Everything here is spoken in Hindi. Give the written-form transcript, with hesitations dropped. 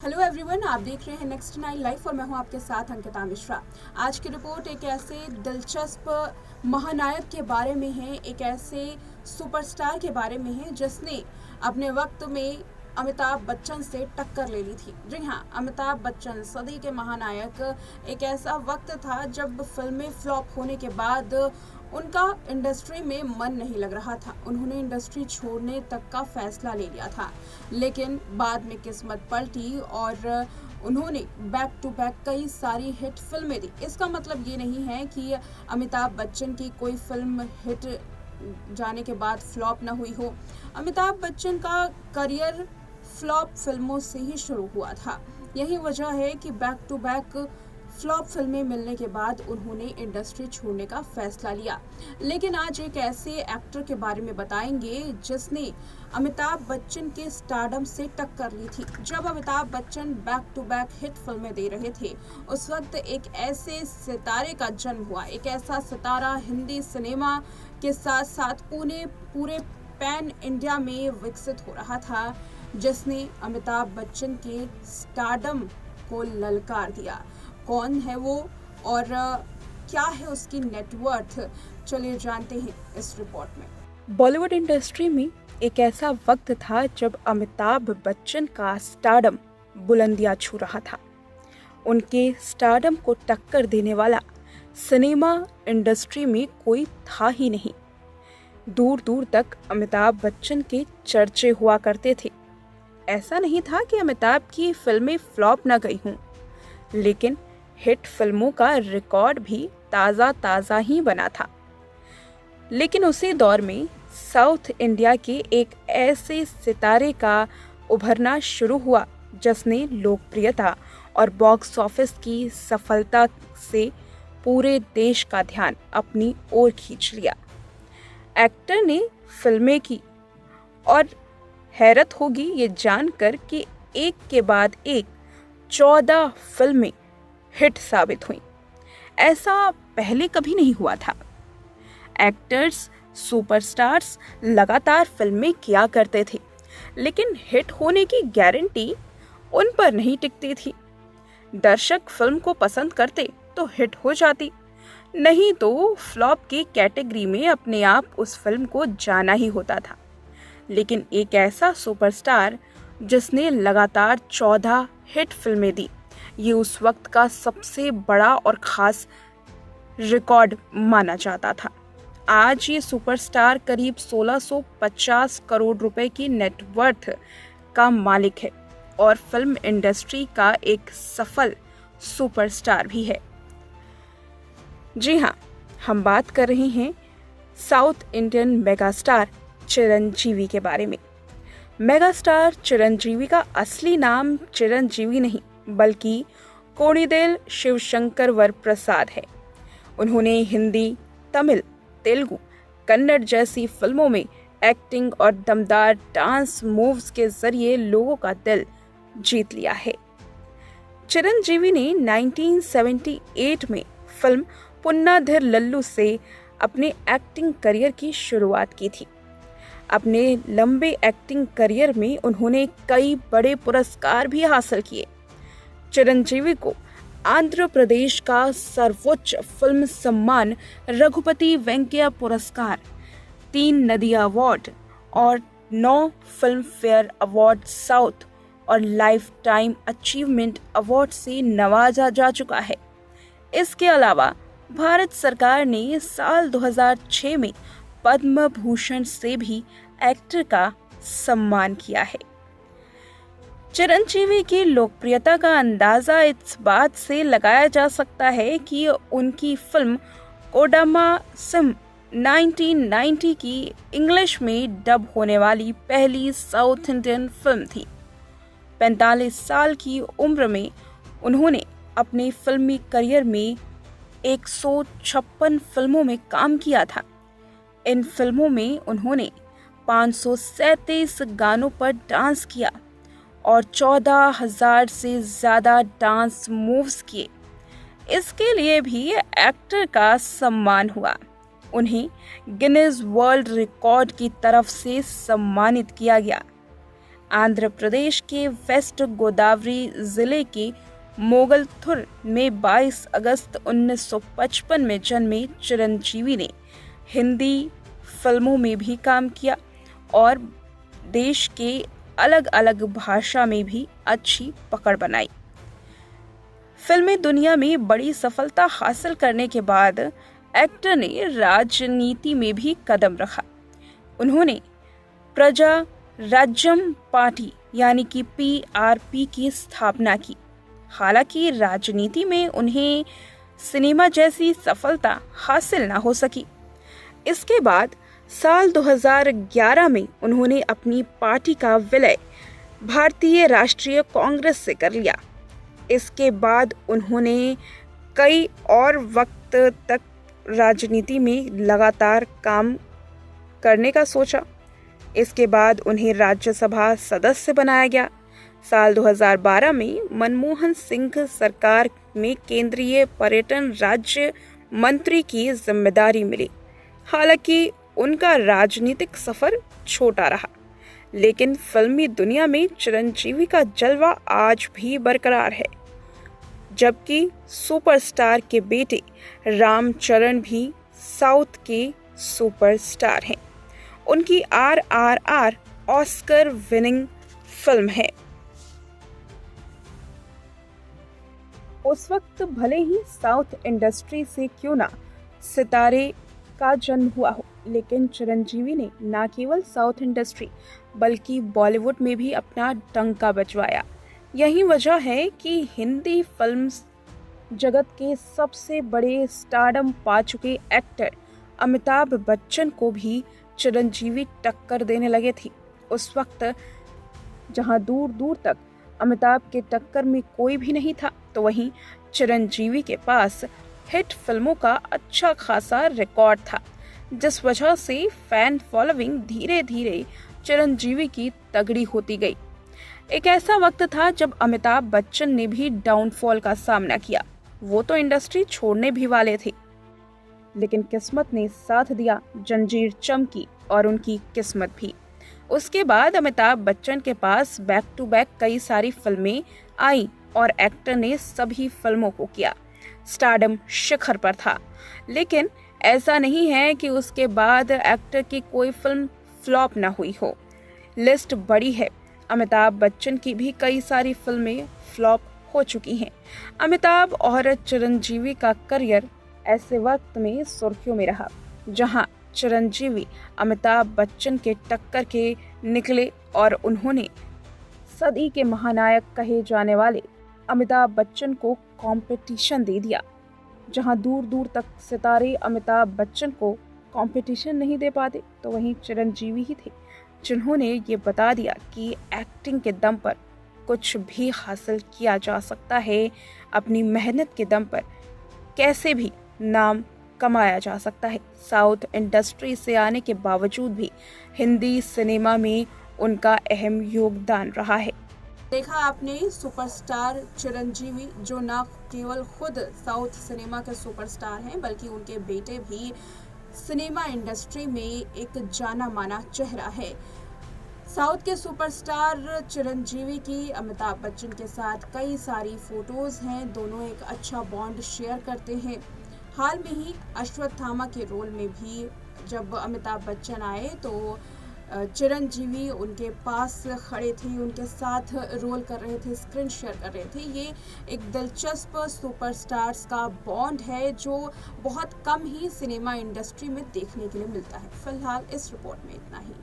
हेलो एवरीवन, आप देख रहे हैं नेक्स्ट 9 लाइफ और मैं हूं आपके साथ अंकिता मिश्रा। आज की रिपोर्ट एक ऐसे दिलचस्प महानायक के बारे में है, एक ऐसे सुपरस्टार के बारे में है जिसने अपने वक्त में अमिताभ बच्चन से टक्कर ले ली थी। जी हाँ, अमिताभ बच्चन सदी के महानायक। एक ऐसा वक्त था जब फिल्में फ्लॉप होने के बाद उनका इंडस्ट्री में मन नहीं लग रहा था। उन्होंने इंडस्ट्री छोड़ने तक का फैसला ले लिया था, लेकिन बाद में किस्मत पलटी और उन्होंने बैक टू बैक कई सारी हिट फिल्में दी। इसका मतलब ये नहीं है कि अमिताभ बच्चन की कोई फिल्म हिट जाने के बाद फ्लॉप ना हुई हो। अमिताभ बच्चन का करियर फ्लॉप फिल्मों से ही शुरू हुआ था। यही वजह है कि बैक टू बैक फ्लॉप फिल्में मिलने के बाद उन्होंने इंडस्ट्री छोड़ने का फैसला लिया। लेकिन आज एक ऐसे एक्टर के बारे में बताएंगे जिसने अमिताभ बच्चन के स्टारडम से टक्कर ली थी। जब Amitabh Bachchan back to back hit फिल्में दे रहे थे, उस वक्त एक ऐसे सितारे का जन्म हुआ। एक ऐसा सितारा हिंदी सिनेमा के साथ साथ पूरे पैन इंडिया में विकसित हो रहा था, जिसने अमिताभ बच्चन के स्टारडम को ललकार दिया। कौन है वो और क्या है उसकी नेटवर्थ, चलिए जानते हैं इस रिपोर्ट में। बॉलीवुड इंडस्ट्री में एक ऐसा वक्त था जब अमिताभ बच्चन का स्टारडम बुलंदियां छू रहा था। उनके स्टारडम को टक्कर देने वाला सिनेमा इंडस्ट्री में कोई था ही नहीं। दूर दूर तक अमिताभ बच्चन के चर्चे हुआ करते थे। ऐसा नहीं था कि अमिताभ की फिल्में फ्लॉप न गई हों, लेकिन हिट फिल्मों का रिकॉर्ड भी ताज़ा ही बना था। लेकिन उसी दौर में साउथ इंडिया के एक ऐसे सितारे का उभरना शुरू हुआ जिसने लोकप्रियता और बॉक्स ऑफिस की सफलता से पूरे देश का ध्यान अपनी ओर खींच लिया। एक्टर ने फिल्में की और हैरत होगी ये जानकर कि एक के बाद एक 14 फिल्में हिट साबित हुई। ऐसा पहले कभी नहीं हुआ था। एक्टर्स, सुपरस्टार्स लगातार फिल्में किया करते थे, लेकिन हिट होने की गारंटी उन पर नहीं टिकती थी। दर्शक फिल्म को पसंद करते तो हिट हो जाती, नहीं तो फ्लॉप की कैटेगरी में अपने आप उस फिल्म को जाना ही होता था। लेकिन एक ऐसा सुपरस्टार जिसने लगातार 14 हिट फिल्में दी, ये उस वक्त का सबसे बड़ा और खास रिकॉर्ड माना जाता था। आज ये सुपरस्टार करीब 1650 करोड़ रुपए की नेटवर्थ का मालिक है और फिल्म इंडस्ट्री का एक सफल सुपरस्टार भी है। जी हाँ, हम बात कर रहे हैं साउथ इंडियन मेगास्टार चिरंजीवी के बारे में। मेगास्टार चिरंजीवी का असली नाम चिरंजीवी नहीं बल्कि कोणिदेल शिवशंकर वरप्रसाद है। उन्होंने हिंदी, तमिल, तेलुगु, कन्नड़ जैसी फिल्मों में एक्टिंग और दमदार डांस मूव्स के जरिए लोगों का दिल जीत लिया है। चिरंजीवी ने 1978 में फिल्म पुन्नाधिर लल्लू से अपने एक्टिंग करियर की शुरुआत की थी। अपने लंबे एक्टिंग करियर में उन्होंने कई बड़े पुरस्कार भी हासिल किए। चिरंजीवी को आंध्र प्रदेश का सर्वोच्च फिल्म सम्मान रघुपति वेंकैया पुरस्कार, 3 नदिया अवार्ड और 9 फिल्म फेयर अवार्ड साउथ और लाइफ टाइम अचीवमेंट अवार्ड से नवाजा जा चुका है। इसके अलावा भारत सरकार ने साल 2006 में पद्म भूषण से भी एक्टर का सम्मान किया है। चिरंजीवी की लोकप्रियता का अंदाजा इस बात से लगाया जा सकता है कि उनकी फिल्म कोडामा सिम 1990 की इंग्लिश में डब होने वाली पहली साउथ इंडियन फिल्म थी। 45 साल की उम्र में उन्होंने अपने फिल्मी करियर में 156 फिल्मों में काम किया था। इन फिल्मों में उन्होंने 537 गानों पर डांस किया और 14,000 से ज़्यादा डांस मूव्स किए। इसके लिए भी एक्टर का सम्मान हुआ। उन्हें गिनीज वर्ल्ड रिकॉर्ड की तरफ से सम्मानित किया गया। आंध्र प्रदेश के वेस्ट गोदावरी जिले के मोगलथुर में 22 अगस्त 1955 में जन्मे चिरंजीवी ने हिंदी फिल्मों में भी काम किया और देश के अलग अलग भाषा में भी अच्छी पकड़ बनाई। फिल्मी दुनिया में बड़ी सफलता हासिल करने के बाद एक्टर ने राजनीति में भी कदम रखा। उन्होंने प्रजा राज्यम पार्टी यानी कि PRP की स्थापना की। हालांकि राजनीति में उन्हें सिनेमा जैसी सफलता हासिल न हो सकी। इसके बाद साल 2011 में उन्होंने अपनी पार्टी का विलय भारतीय राष्ट्रीय कांग्रेस से कर लिया। इसके बाद उन्होंने कई और वक्त तक राजनीति में लगातार काम करने का सोचा। इसके बाद उन्हें राज्यसभा सदस्य बनाया गया। साल 2012 में मनमोहन सिंह सरकार में केंद्रीय पर्यटन राज्य मंत्री की जिम्मेदारी मिली। हालांकि उनका राजनीतिक सफर छोटा रहा, लेकिन फिल्मी दुनिया में चिरंजीवी का जलवा आज भी बरकरार है। जबकि सुपरस्टार के बेटे रामचरण भी साउथ के सुपरस्टार हैं। उनकी RRR ऑस्कर विनिंग फिल्म है। उस वक्त भले ही साउथ इंडस्ट्री से क्यों ना सितारे का जन्म हुआ हो, लेकिन चिरंजीवी ने न केवल साउथ इंडस्ट्री बल्कि बॉलीवुड में भी अपना डंका बजवाया। यही वजह है कि हिंदी फिल्म जगत के सबसे बड़े स्टारडम पा चुके एक्टर अमिताभ बच्चन को भी चिरंजीवी टक्कर देने लगे थे। उस वक्त जहां दूर दूर तक अमिताभ के टक्कर में कोई भी नहीं था, तो वहीं चिरंजीवी के पास हिट फिल्मों का अच्छा खासा रिकॉर्ड था, जिस वजह से फैन फॉलोइंग धीरे धीरे चिरंजीवी की तगड़ी होती गई। एक ऐसा वक्त था जब अमिताभ बच्चन ने भी डाउनफॉल का सामना किया। वो तो इंडस्ट्री छोड़ने भी वाले थे, लेकिन किस्मत ने साथ दिया, जंजीर चमकी और उनकी किस्मत भी। उसके बाद अमिताभ बच्चन के पास बैक टू बैक कई सारी फिल्में आई और एक्टर ने सभी फिल्मों को किया। स्टारडम शिखर पर था, लेकिन ऐसा नहीं है कि उसके बाद एक्टर की कोई फिल्म फ्लॉप ना हुई हो। लिस्ट बड़ी है। अमिताभ बच्चन की भी कई सारी फिल्में फ्लॉप हो चुकी हैं। अमिताभ और चिरंजीवी का करियर ऐसे वक्त में सुर्खियों में रहा जहां चिरंजीवी अमिताभ बच्चन के टक्कर के निकले और उन्होंने सदी के महानायक कहे जाने वाले अमिताभ बच्चन को कंपटीशन दे दिया। जहां दूर दूर तक सितारे अमिताभ बच्चन को कंपटीशन नहीं दे पाते, तो वहीं चिरंजीवी ही थे जिन्होंने ये बता दिया कि एक्टिंग के दम पर कुछ भी हासिल किया जा सकता है। अपनी मेहनत के दम पर कैसे भी नाम कमाया जा सकता है। साउथ इंडस्ट्री से आने के बावजूद भी हिंदी सिनेमा में उनका अहम योगदान रहा है। देखा आपने सुपरस्टार चिरंजीवी, जो न केवल खुद साउथ सिनेमा के सुपरस्टार हैं, बल्कि उनके बेटे भी सिनेमा इंडस्ट्री में एक जाना माना चेहरा है। साउथ के सुपरस्टार चिरंजीवी की अमिताभ बच्चन के साथ कई सारी फोटोज़ हैं। दोनों एक अच्छा बॉन्ड शेयर करते हैं। हाल में ही अश्वत्थामा के रोल में भी जब अमिताभ बच्चन आए तो चिरंजीवी उनके पास खड़े थे, उनके साथ रोल कर रहे थे, स्क्रीन शेयर कर रहे थे। ये एक दिलचस्प सुपरस्टार्स का बॉन्ड है जो बहुत कम ही सिनेमा इंडस्ट्री में देखने के लिए मिलता है। फिलहाल इस रिपोर्ट में इतना ही।